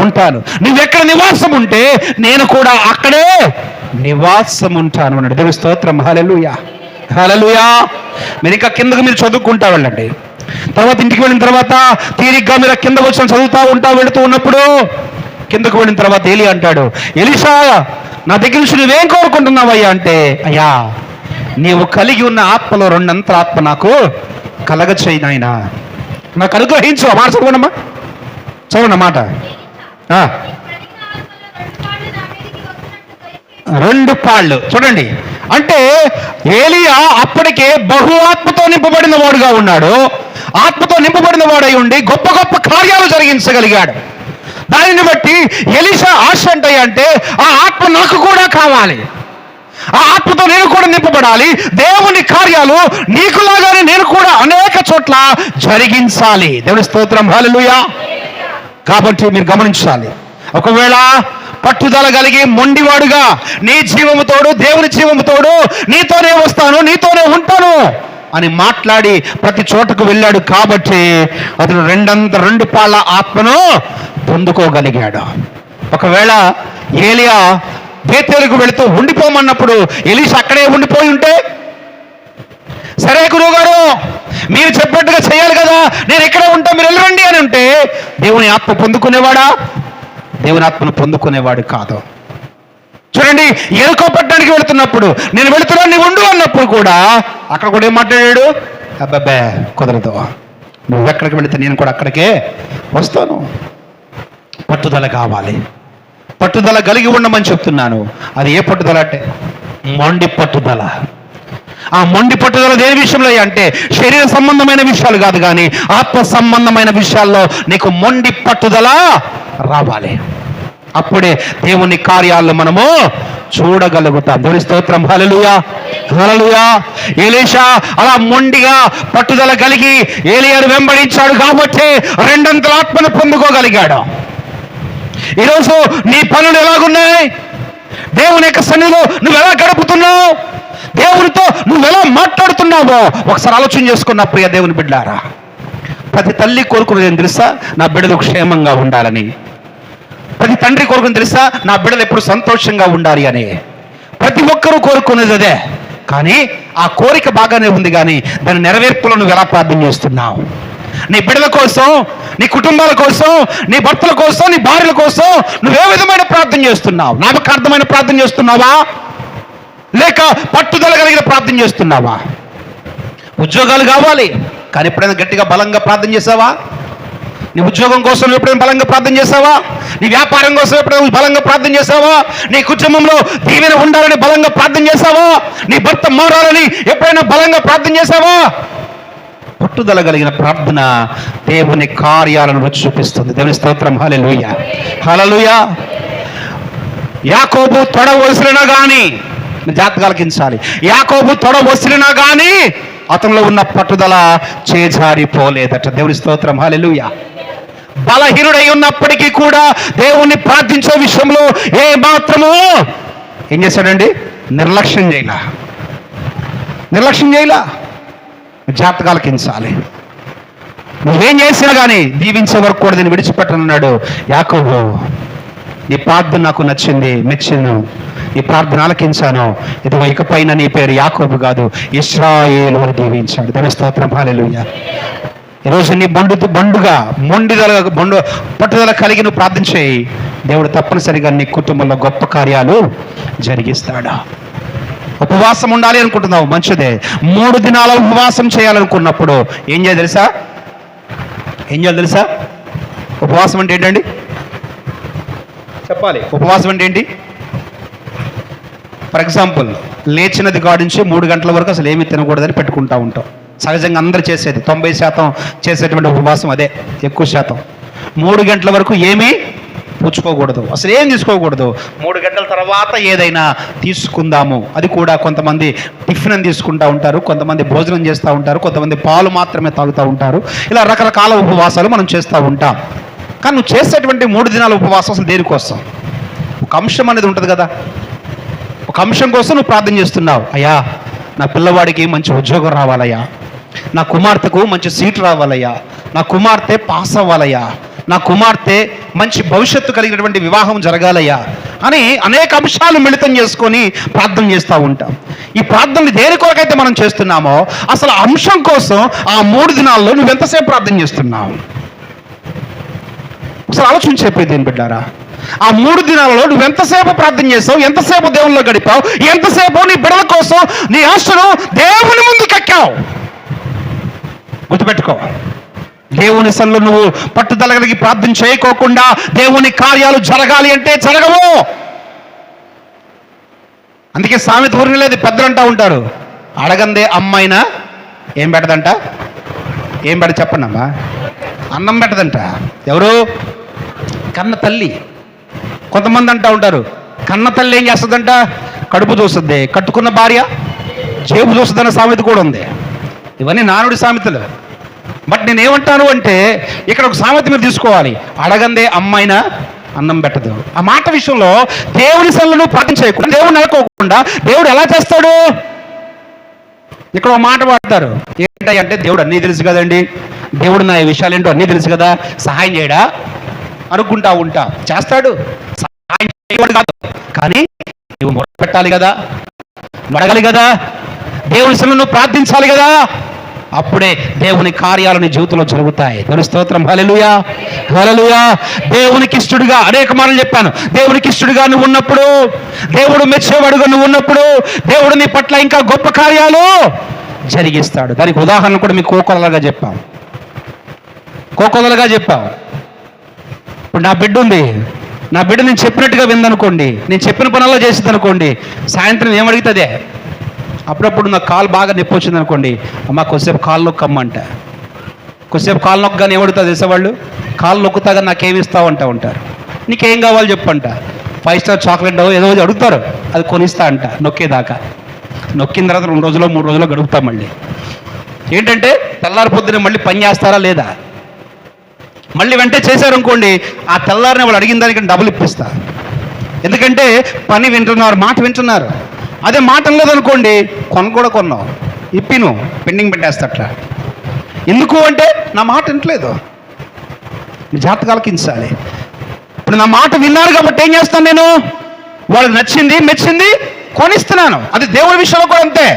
ఉంటాను, నువ్వెక్కడ నివాసం ఉంటే నేను కూడా అక్కడే నివాసం ఉంటాను అన్నాడు. దేవుని స్తోత్రం. హల్లెలూయా, హల్లెలూయా. మీరు ఇంకా కిందకు మీరు చదువుకుంటా వెళ్ళండి. తర్వాత ఇంటికి వెళ్ళిన తర్వాత తీరిగ్గా మీరు కింద వచ్చి చదువుతూ వెళుతూ ఉన్నప్పుడు కిందకు వెళ్ళిన తర్వాత ఏలి అంటాడు, ఎలీషా నా దగ్గర నుంచి నువ్వేం కోరుకుంటున్నావయ్యా అంటే, అయ్యా నీవు కలిగి ఉన్న ఆత్మలో రెండంతల ఆత్మ నాకు కలగచేయి నాయనా, నాకు అనుగ్రహించు. మాట చదవనమ్మా, చదవండి మాట. రెండు పాళ్ళు చూడండి. అంటే ఏలియా అప్పటికే బహు ఆత్మతో నింపబడిన వాడుగా ఉన్నాడు. ఆత్మతో నింపబడిన వాడై ఉండి గొప్ప గొప్ప కార్యాలు జరిగించగలిగాడు. దానిని బట్టి ఎలీషా ఆశ అంటే ఆ ఆత్మ నాకు కూడా కావాలి, ఆ ఆత్మతో నేను కూడా నింపబడాలి, దేవుని కార్యాలు నీకులాగానే నేను కూడా అనేక చోట్ల జరిగించాలి. దేవుని స్తోత్రం. హల్లెలూయా. కాబట్టి మీరు గమనించాలి, ఒకవేళ పట్టుదల కలిగి మొండివాడుగా నీ జీవముతోడు దేవుని జీవముతోడు నీతోనే వస్తాను నీతోనే ఉంటాను అని మాట్లాడి ప్రతి చోటకు వెళ్ళాడు. కాబట్టి అతను రెండు పాళ్ళ ఆత్మను పొందుకోగలిగాడు. ఒకవేళ ఏలియా బేతేలుకు వెళుతూ ఉండిపోమన్నప్పుడు ఎలీషా అక్కడే ఉండిపోయి ఉంటే, సరే గురువు గారు మీరు చెప్పినట్టుగా చేయాలి కదా, నేను ఎక్కడ ఉంటా మీరు వెళ్ళండి అని ఉంటే దేవుని ఆత్మ పొందుకునేవాడా? దేవుని ఆత్మను పొందుకునేవాడు కాదు. చూడండి, ఎరుకో పట్టడానికి వెళుతున్నప్పుడు నేను వెళుతున్నా నీవు ఉండు అన్నప్పుడు కూడా అక్కడ కూడా ఏం మాట్లాడాడు, అబ్బాబ్బే కుదరదు, నువ్వెక్కడికి వెళితే నేను కూడా అక్కడికే వస్తాను. పట్టుదల కావాలి, పట్టుదల కలిగి ఉండమని చెప్తున్నాను. అది ఏ పట్టుదల అంటే మొండి పట్టుదల. ఆ మొండి పట్టుదల దేని విషయంలో అంటే శరీర సంబంధమైన విషయాలు కాదు, కానీ ఆత్మ సంబంధమైన విషయాల్లో నీకు మొండి పట్టుదల రావాలి. అప్పుడే దేవుని కార్యాలను మనము చూడగలుగుతాం. దేవుని స్తోత్రం. హల్లెలూయా, హల్లెలూయా. ఎలీషా అలా మొండిగా పట్టుదల కలిగి ఏలియాను వెంబడించాడు కాబట్టి రెండంతల ఆత్మను పొందుకోగలిగాడు. ఈరోజు నీ పనులు ఎలాగున్నాయి? దేవుని యొక్క సన్నిధిలో నువ్వు ఎలా గడుపుతున్నావు? దేవునితో నువ్వు ఎలా మాట్లాడుతున్నావో ఒకసారి ఆలోచన చేసుకున్న ప్రియ దేవుని బిడ్డారా. ప్రతి తల్లి కోరుకునేది ఏం తెలుసా? నా బిడ్డలు క్షేమంగా ఉండాలని. ప్రతి తండ్రి కోరుకుని తెలుసా? నా బిడ్డలు ఎప్పుడు సంతోషంగా ఉండాలి అని. ప్రతి ఒక్కరూ కోరుకునేది అదే. కానీ ఆ కోరిక బాగానే ఉంది, కానీ దాని నెరవేర్పులో నువ్వు ఎలా ప్రార్థన చేస్తున్నావు? నీ బిడ్డల కోసం, నీ కుటుంబాల కోసం, నీ భర్తల కోసం, నీ భార్యల కోసం నువ్వే విధమైన ప్రార్థన చేస్తున్నావు? నామకార్థమైన ప్రార్థన చేస్తున్నావా, లేక పట్టుదల కలిగిన ప్రార్థన చేస్తున్నావా? ఉద్యోగాలు కావాలి, కానీ ఎప్పుడైనా గట్టిగా బలంగా ప్రార్థన చేసావా? నీ ఉద్యోగం కోసం ఎప్పుడైనా బలంగా ప్రార్థన చేసావా? నీ వ్యాపారం కోసం ఎప్పుడైనా బలంగా ప్రార్థన చేసావా? నీ కుటుంబంలో దీవెన ఉండాలని బలంగా ప్రార్థన చేసావా? నీ భర్త మారాలని ఎప్పుడైనా బలంగా ప్రార్థన చేసావా? పట్టుదల కలిగిన ప్రార్థన దేవుని కార్యాలను రుచి చూపిస్తుంది. దేవుని స్తోత్రం. హల్లెలూయా, హల్లెలూయా. యాకోబు తొడ వసిలినా గాని, జాతకాలకించాలి, యాకోబు తొడ వసిలినా గాని అతనిలో ఉన్న పట్టుదల చేజారిపోలేదట. దేవుని స్తోత్రం. హల్లెలూయా. బలహీనుడై ఉన్నప్పటికీ కూడా దేవుణ్ణి ప్రార్థించే విషయంలో ఏ మాత్రము ఏం చేశాడండి? నిర్లక్ష్యం చేయలా. జాతకాలకించాలి. నువ్వేం చేసినా కానీ దీవించే వరకు కూడా నేను విడిచిపెట్టనున్నాడు యాకోబు. నీ ప్రార్థన నాకు నచ్చింది, మెచ్చాను, ఈ ప్రార్థన ఆలకించాను. ఇదిగో ఇకపైన నీ పేరు యాకోబు కాదు, ఇశ్రాయేలు అని దీవించాడు. దేవుని స్తోత్రం. హల్లెలూయా. ఈరోజు నీ బండుగా పట్టుదల కలిగి నువ్వు ప్రార్థన చేయి. దేవుడు తప్పనిసరిగా నీ కుటుంబంలో గొప్ప కార్యాలు జరిగిస్తాడు. ఉపవాసం ఉండాలి అనుకుంటున్నావు, మంచిదే. 3 దినాల ఉపవాసం చేయాలనుకున్నప్పుడు ఏం చేయాలి తెలుసా? ఉపవాసం అంటే ఏంటండి? చెప్పాలి. ఉపవాసం అంటే ఏంటి? ఫర్ ఎగ్జాంపుల్, లేచినది కాడించి 3 గంటల వరకు అసలు ఏమీ తినకూడదని పెట్టుకుంటూ ఉంటాం. సహజంగా అందరూ చేసేది 90% చేసేటువంటి ఉపవాసం అదే, ఎక్కువ శాతం. 3 గంటల వరకు ఏమీ పుచ్చుకోకూడదు, అసలు ఏం తీసుకోకూడదు. 3 గంటల తర్వాత ఏదైనా తీసుకుందాము. అది కూడా కొంతమంది టిఫిన్ అని తీసుకుంటూ ఉంటారు, కొంతమంది భోజనం చేస్తూ ఉంటారు, కొంతమంది పాలు మాత్రమే తాగుతూ ఉంటారు. ఇలా రకరకాల ఉపవాసాలు మనం చేస్తూ ఉంటాం. కానీ నువ్వు చేసేటువంటి 3 దినాల ఉపవాసం అసలు దేనికోసం? ఒక అంశం అనేది ఉంటుంది కదా, ఒక అంశం కోసం నువ్వు ప్రార్థన చేస్తున్నావు. అయ్యా, నా పిల్లవాడికి మంచి ఉద్యోగం రావాలయ్యా, నా కుమార్తెకు మంచి సీట్ రావాలయ్యా, నా కుమార్తె పాస్ అవ్వాలయ్యా, నా కుమార్తె మంచి భవిష్యత్తు కలిగినటువంటి వివాహం జరగాలయ్యా అని అనేక అంశాలు మిళితం చేసుకొని ప్రార్థన చేస్తూ ఉంటాం. ఈ ప్రార్థనలు దేని కొరకైతే మనం చేస్తున్నామో అసలు అంశం కోసం ఆ 3 దినాల్లో నువ్వు ఎంతసేపు ప్రార్థన చేస్తున్నావు? అసలు ఆలోచించే దేని బిడ్డారా, ఆ 3 దినాలలో నువ్వు ఎంతసేపు ప్రార్థన చేసావు, ఎంతసేపు దేవుల్లో గడిపావు, ఎంతసేపు నీ బిడ్డల కోసం నీ ఆశను దేవుని ముందు కక్కావు? గుర్తుపెట్టుకో, దేవుని సన్నిధిలో నువ్వు పట్టుదల కలిగి ప్రార్థన చేయకోకుండా దేవుని కార్యాలు జరగాలి అంటే జరగవు. అందుకే సామెత ఊరిని లేదు, పెద్దలు అంటూ ఉంటారు, అడగందే అమ్మాయినా ఏం పెడదంట? ఏం పెడ చెప్పండి అమ్మా? అన్నం పెట్టదంట. ఎవరు? కన్న తల్లి. కొంతమంది అంటూ ఉంటారు, కన్న తల్లి ఏం చేస్తుందంట? కడుపు చూస్తుంది, కట్టుకున్న భార్య జేబు చూస్తుందన్న సామెత కూడా ఉంది. ఇవన్నీ నానుడి సామెతలు. బట్ నేనేమంటాను అంటే ఇక్కడ ఒక సామెత మీరు తీసుకోవాలి, అడగందే అమ్మాయినా అన్నం పెట్టదు. ఆ మాట విషయంలో దేవుని సన్నిధిలో ప్రార్థన చేయకుండా, దేవుడిని అనుకోకుండా దేవుడు ఎలా చేస్తాడు? ఇక్కడ ఒక మాట వాడతారు, ఏంటంటే దేవుడు అన్నీ తెలుసు కదండి, దేవుడు నా విషయాలు ఏంటో అన్నీ తెలుసు కదా, సహాయం చేయడా అనుకుంటా ఉంటా. చేస్తాడు, సహాయం చేయడు కాదు, కానీ నువ్వు మొదలుపెట్టాలి కదా, అడగాలి కదా, దేవుని సన్నిధిలో ప్రార్థించాలి కదా, అప్పుడే దేవుని కార్యాలు నీ జీవితంలో జరుగుతాయి. దేవుని స్తోత్రం. హల్లెలూయా, హల్లెలూయా. దేవునికి ఇష్టడుగా అనేక మార్లు చెప్పాను, దేవునికి ఇష్టడుగా నువ్వు ఉన్నప్పుడు, దేవుడు మెచ్చేవాడుగా నువ్వు ఉన్నప్పుడు దేవుడు నీ పట్ల ఇంకా గొప్ప కార్యాలు జరిగిస్తాడు. దానికి ఉదాహరణ కూడా మీకు కోకొలలుగా చెప్పాం. ఇప్పుడు నా బిడ్డ ఉంది, నా బిడ్డ నేను చెప్పినట్టుగా విందనుకోండి, నేను చెప్పిన పనుల్లో చేసింది అనుకోండి, సాయంత్రం ఏమడుగుతుందే? అప్పుడప్పుడు నాకు కాలు బాగా నొప్పి వచ్చింది అనుకోండి, అమ్మ కొద్దిసేపు కాలు నొక్కమ్మంట. కొద్దిసేపు కాలు నొక్కగానే ఏమడుగుతుంది వేసేవాళ్ళు? కాలు నొక్కుతాగా నాకేమి ఇస్తావు అంటూ ఉంటారు. నీకేం కావాలి చెప్పంట. 5 స్టార్ చాక్లెట్ ఏదో అడుగుతారు, అది కొనిస్తా అంట నొక్కేదాకా. నొక్కిన తర్వాత 2 రోజులు 3 రోజులు గడుపుతాం. మళ్ళీ ఏంటంటే తెల్లారి పొద్దున మళ్ళీ పని చేస్తారా లేదా, మళ్ళీ వెంటనే చేశారు అనుకోండి, ఆ తెల్లారిని వాళ్ళు అడిగిన దానికి డబ్బులు ఇప్పిస్తా. ఎందుకంటే పని వింటున్నారు, మాట వింటున్నారు. అదే మాట లేదనుకోండి, కొన్నావు, ఇప్పిను పెండింగ్ పెట్టేస్తా. అట్లా ఎందుకు అంటే నా మాట వింటలేదు, నీ జాతకాలకి ఇన్సాలి. ఇప్పుడు నా మాట విన్నారు కాబట్టి ఏం చేస్తాను నేను? వాళ్ళకి నచ్చింది మెచ్చింది కొనిస్తున్నాను. అది దేవుని విషయంలో కూడా అంతే.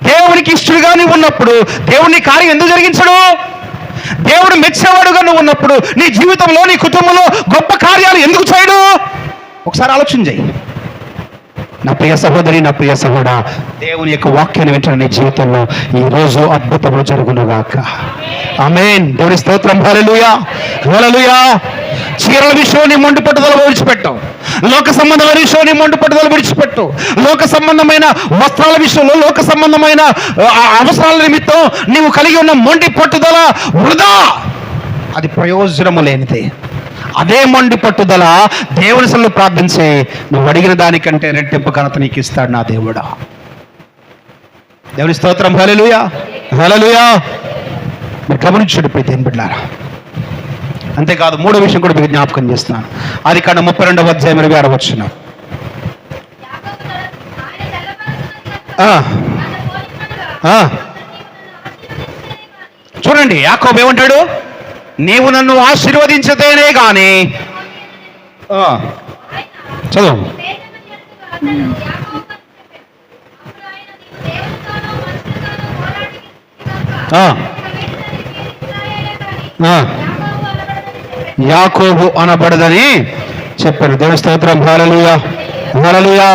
దేవునికి ఇష్టడుగా నువ్వు ఉన్నప్పుడు దేవుని కార్యం ఎందుకు జరిగించడు? దేవుడు మెచ్చేవాడుగా నువ్వు ఉన్నప్పుడు నీ జీవితంలో, నీ కుటుంబంలో గొప్ప కార్యాలు ఎందుకు చేయడు? ఒకసారి ఆలోచన చేయి. నా ప్రియ సహోదరి, నా ప్రియ సహోదరా, దేవుని యొక్క వాక్యాన్ని వెంటనే నీ జీవితంలో ఈరోజు అద్భుతము జరుగునుగాక. ఆమేన్. దేవుని స్తోత్రం. హల్లెలూయా, హల్లెలూయా. చీరల విషయం నీ మొండి పట్టుదల విడిచిపెట్టు, లోక సంబంధమైన విషయం నీ మొండి పట్టుదల విడిచిపెట్టు, లోక సంబంధమైన వస్త్రాల విషయంలో, లోక సంబంధమైన అవసరాల నిమిత్తం నీవు కలిగి ఉన్న మొండి పట్టుదల వృధా, అది ప్రయోజనము లేనిది. అదే మొండి పట్టుదల దేవుని సన్నిధిలో ప్రార్థించి నువ్వు అడిగిన దానికంటే రెట్టింపు ఘనత నీకు ఇస్తాడు నా దేవుడా. దేవుని స్తోత్రం. హల్లెలూయా, హల్లెలూయా. మీరు గమనించండి ప్రియమైన బిడ్డలారా. అంతేకాదు, 3వ విషయం కూడా మీకు జ్ఞాపకం చేస్తున్నాను. ఆదికాండం 32వ అధ్యాయం 26వ వచనం. చూడండి, యాకోబు ఏమంటాడు? నీవు నన్ను ఆశీర్వదించితేనే కానీ చదువు. యాకోబు అనబడదని చెప్పారు. దేవుని స్తోత్రం. హల్లెలూయా, హల్లెలూయా.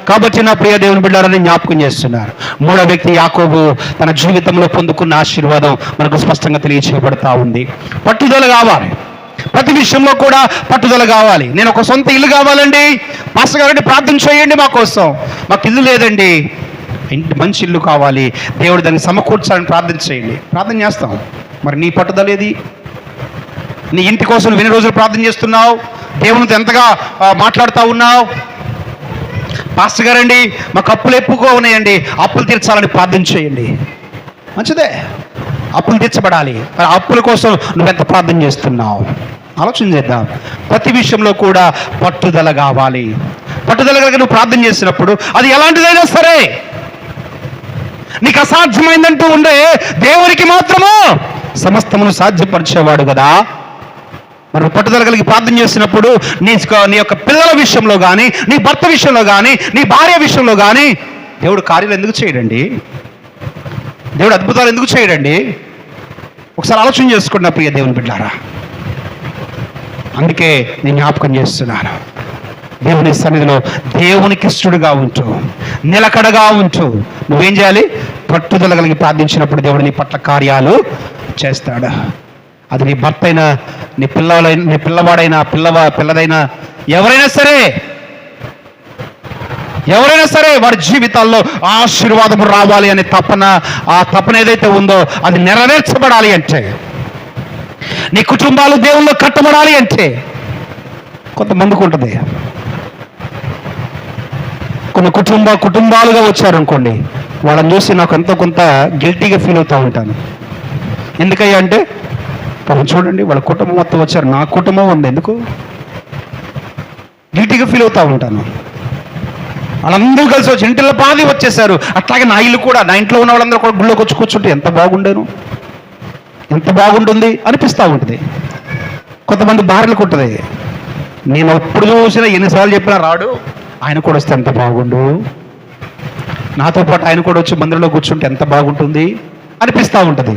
కాబట్టి నా ప్రియ దేవుని బిడ్డలని జ్ఞాపకం చేస్తున్నారు. 3వ వ్యక్తి యాకోబు తన జీవితంలో పొందుకున్న ఆశీర్వాదం మనకు స్పష్టంగా తెలియచేయబడతా ఉంది. పట్టుదల కావాలి, ప్రతి విషయంలో కూడా పట్టుదల కావాలి. నేను ఒక సొంత ఇల్లు కావాలండి, మాస్టర్ గారండి ప్రార్థన చేయండి మా కోసం. మాకు ఇల్లు లేదండి, ఇంటి మంచి ఇల్లు కావాలి, దేవుడు దాన్ని సమకూర్చాలని ప్రార్థన చేయండి. ప్రార్థన చేస్తాం. మరి నీ పట్టుదల ఏది? నీ ఇంటి కోసం నువ్వు ఎన్ని రోజులు ప్రార్థన చేస్తున్నావు? దేవునితో ఎంతగా మాట్లాడుతూ ఉన్నావు? పాస్టర్ గారండి మాకు అప్పులు ఎక్కువగా ఉన్నాయండి, అప్పులు తీర్చాలని ప్రార్థన చేయండి. మంచిదే, అప్పులు తీర్చబడాలి. మరి అప్పుల కోసం నువ్వెంత ప్రార్థన చేస్తున్నావు? ఆలోచన చేద్దాం. ప్రతి విషయంలో కూడా పట్టుదల కావాలి. పట్టుదల కలిగి నువ్వు ప్రార్థన చేసినప్పుడు అది ఎలాంటిదైనా సరే, నీకు అసాధ్యమైందంటూ ఉండే దేవునికి మాత్రము సమస్తమును సాధ్యపరిచేవాడు కదా. మరి పట్టుదల కలిగి ప్రార్థన చేసినప్పుడు నీ యొక్క పిల్లల విషయంలో కానీ, నీ భర్త విషయంలో కానీ, నీ భార్య విషయంలో కానీ దేవుడు కార్యాలు ఎందుకు చేయడండి? దేవుడు అద్భుతాలు ఎందుకు చేయడండి? ఒకసారి ఆలోచన చేసుకున్న ప్రియ దేవుని బిడ్డారా. అందుకే నేను జ్ఞాపకం చేస్తున్నాను, దేవుని సన్నిధిలో దేవునికి ఇష్టడుగా ఉంటూ, నిలకడగా ఉంటూ నువ్వేం చేయాలి? పట్టుదల కలిగి ప్రార్థించినప్పుడు దేవుడు నీ పట్ల కార్యాలు చేస్తాడు. అది నీ భర్త అయినా, నీ పిల్లవాడైనా, పిల్లదైనా, ఎవరైనా సరే వారి జీవితాల్లో ఆశీర్వాదము రావాలి అనే ఆ తపన ఏదైతే ఉందో అది నెరవేర్చబడాలి అంటే, నీ కుటుంబాలు దేవుల్లో కట్టబడాలి అంటే కొంతమందికి ఉంటుంది. కొన్ని కుటుంబాలుగా వచ్చారనుకోండి, వాళ్ళని చూసి నాకు ఎంతో కొంత గిల్టీగా ఫీల్ అవుతూ ఉంటాను. ఎందుకయ్యా అంటే, చూడండి వాళ్ళ కుటుంబం మొత్తం వచ్చారు, నా కుటుంబం ఉంది, ఎందుకు గిల్టీగా ఫీల్ అవుతూ ఉంటాను. వాళ్ళందరూ కలిసి వచ్చి ఇంటిలో పాది వచ్చేసారు, అట్లాగే నా ఇల్లు కూడా, నా ఇంట్లో ఉన్న వాళ్ళందరూ కూడా గుళ్ళోకి వచ్చి కూర్చుంటే ఎంత బాగుండేను, ఎంత బాగుంటుంది అనిపిస్తూ ఉంటుంది. కొంతమంది భార్యలకు ఉంటుంది, నేను ఎప్పుడు చూసినా ఎన్నిసార్లు చెప్పినా రాడు, ఆయన కూడా వస్తే ఎంత బాగుండు, నాతో పాటు ఆయన కూడా వచ్చి మందిరంలో కూర్చుంటే ఎంత బాగుంటుంది అనిపిస్తూ ఉంటుంది.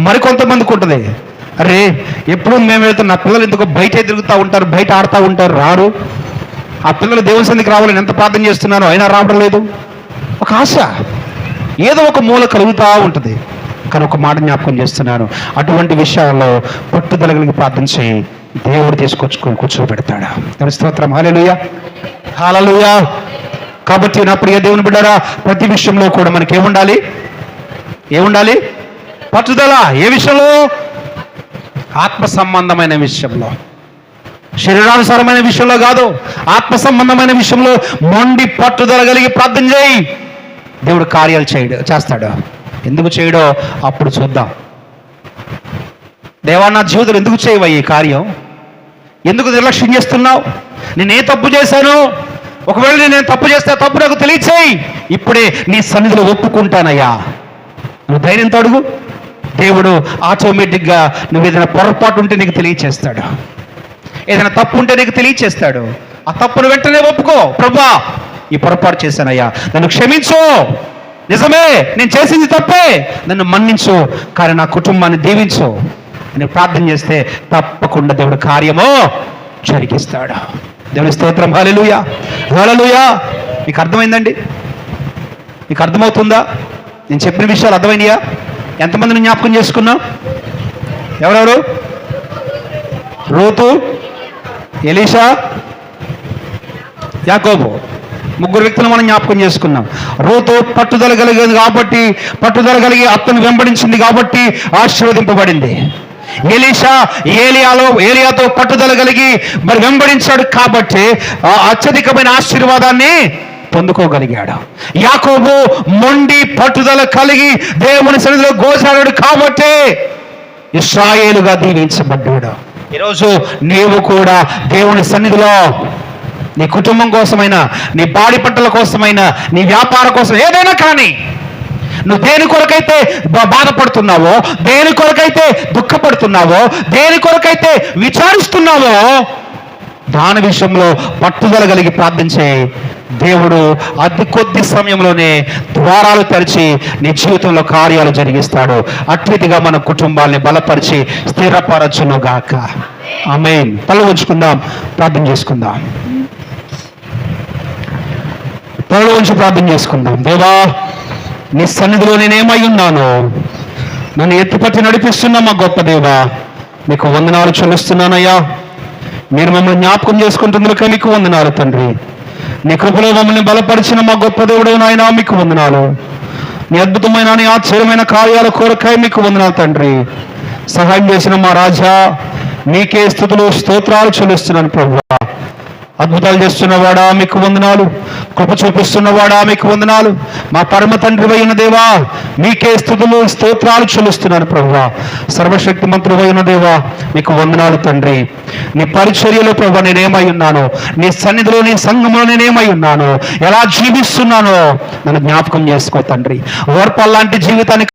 మరికొంతమందికి ఉంటుంది, అరే ఎప్పుడు మేము వెళ్తాం, నా పిల్లలు ఎందుకో బయటే తిరుగుతూ ఉంటారు, బయట ఆడుతూ ఉంటారు, రారు, ఆ పిల్లలు దేవుని సన్నిధికి రావాలని ఎంత ప్రార్థన చేస్తున్నారో అయినా రావడం లేదు. ఒక ఆశ ఏదో ఒక మూల కలుగుతూ ఉంటుంది. కానీ ఒక మాట జ్ఞాపకం చేస్తున్నాను, అటువంటి విషయాల్లో పట్టుదల కలిగి ప్రార్థన చేయి, దేవుడు తీసుకొచ్చుకొని కూర్చోబెడతాడు. దేవుని స్తోత్రం. హల్లెలూయా, హల్లెలూయా. కాబట్టి నా ప్రియ దేవుని బిడ్డరా, ప్రతి విషయంలో కూడా మనకి ఏముండాలి? పట్టుదల. ఏ విషయంలో? ఆత్మ సంబంధమైన విషయంలో, శరీరానుసారమైన విషయంలో కాదు, ఆత్మ సంబంధమైన విషయంలో మొండి పట్టుదల కలిగి ప్రార్థన చేయి, దేవుడు కార్యాలు చేస్తాడు. ఎందుకు చేయడో అప్పుడు చూద్దాం. దేవా నా జీవితంలో ఎందుకు చేయవా ఈ కార్యం? ఎందుకు నిర్లక్ష్యం చేస్తున్నావు? నేనే తప్పు చేశాను, ఒకవేళ నేను తప్పు చేస్తే తప్పు నాకు తెలియచేయి, ఇప్పుడే నీ సన్నిధిలో ఒప్పుకుంటానయ్యా. నువ్వు ధైర్యంతో అడుగు, దేవుడు ఆటోమేటిక్గా నువ్వు ఏదైనా పొరపాటు ఉంటే నీకు తెలియచేస్తాడు, ఏదైనా తప్పు ఉంటే నీకు తెలియచేస్తాడు. ఆ తప్పును వెంటనే ఒప్పుకో, ప్రభువా ఈ పొరపాటు చేశానయ్యా, నన్ను క్షమించు, నిజమే నేను చేసింది తప్పే, నన్ను మన్నించు, కానీ నా కుటుంబాన్ని దీవించు అని ప్రార్థన చేస్తే తప్పకుండా దేవుడు కార్యము జరిగిస్తాడు. దేవుని స్తోత్రం. హల్లెలూయా, హల్లెలూయా. మీకు అర్థమైందండి? మీకు అర్థమవుతుందా? నేను చెప్పిన విషయాలు అర్థమైనయా? ఎంతమందిని జ్ఞాపకం చేసుకున్నాం? ఎవరెవరు? రూతు, ఎలీషా, యాకోబు, ముగ్గురు వ్యక్తులు మనం జ్ఞాపకం చేసుకున్నాం. రూతు పట్టుదల కలిగింది కాబట్టి, పట్టుదల కలిగి అత్తను వెంబడించింది కాబట్టి ఆశీర్వదింపబడింది. ఎలీషా ఏలియాతో పట్టుదల కలిగి మరి వెంబడించాడు కాబట్టి అత్యధికమైన ఆశీర్వాదాన్ని పొందుకోగలిగాడు. యాకోబు మొండి పట్టుదల కలిగి దేవుని సన్నిధిలో గోచారాడు కాబట్టి ఇశ్రాయేలుగా దీవించబడ్డాడు. ఈరోజు నీవు కూడా దేవుని సన్నిధిలో నీ కుటుంబం కోసమైనా, నీ బాడి పంటల కోసమైనా, నీ వ్యాపార కోసం, ఏదైనా కానీ నువ్వు దేని కొరకైతే బాధపడుతున్నావో, దేని కొరకైతే దుఃఖపడుతున్నావో, దేని కొరకైతే విచారిస్తున్నావో దాని విషయంలో పట్టుదల కలిగి ప్రార్థించే దేవుడు అతి కొద్ది సమయంలోనే ద్వారాలు తెరిచి నీ జీవితంలో కార్యాలు జరిగిస్తాడు. అట్వితిగా మన కుటుంబాల్ని బలపరిచి స్థిరపరచును గాక. ఆమేన్. తల ఉంచుకుందాం, ప్రార్థన చేసుకుందాం. తల ఉంచి ప్రార్థన చేసుకుందాం. దేవా నీ సన్నిధిలో నేనేమై ఉన్నాను, నన్ను ఎత్తుపట్టి నడిపిస్తున్నా మా గొప్ప దేవా, నీకు వందనాలు చెల్లిస్తున్నానయ్యా. మీరు మమ్మల్ని జ్ఞాపకం చేసుకుంటుందిక నీకు వందనాలు తండ్రి. నీ కృపలో మమ్మల్ని బలపరిచిన మా గొప్ప దేవుడు నాయనా మీకు వందనాలు. నీ అద్భుతమైన, నీ ఆశ్చర్యమైన కార్యాల కోరకాయ మీకు వందనాలు తండ్రి. సహాయం చేసిన మా రాజా మీకే స్తుతులు స్తోత్రాలు చెల్లిస్తున్నాను ప్రభువా. అద్భుతాలు చేస్తున్నవాడా మీకు వందనాలు, కృప చూపిస్తున్నవాడా మీకు వందనాలు. మా పరమ తండ్రి అయిన దేవా మీకే స్తుతులు స్తోత్రాలు చెల్లిస్తున్నాను ప్రభువా. సర్వశక్తిమంతుడు అయిన దేవా మీకు వందనాలు తండ్రి. నీ పరిచర్యలో ప్రభువా నేనేమై ఉన్నాను, నీ సన్నిధిలో నీ సంఘంలో నేనేమై ఉన్నాను, ఎలా జీవిస్తున్నానో నన్ను జ్ఞాపకం చేసుకో తండ్రి. ఓర్పల్లాంటి జీవితాన్ని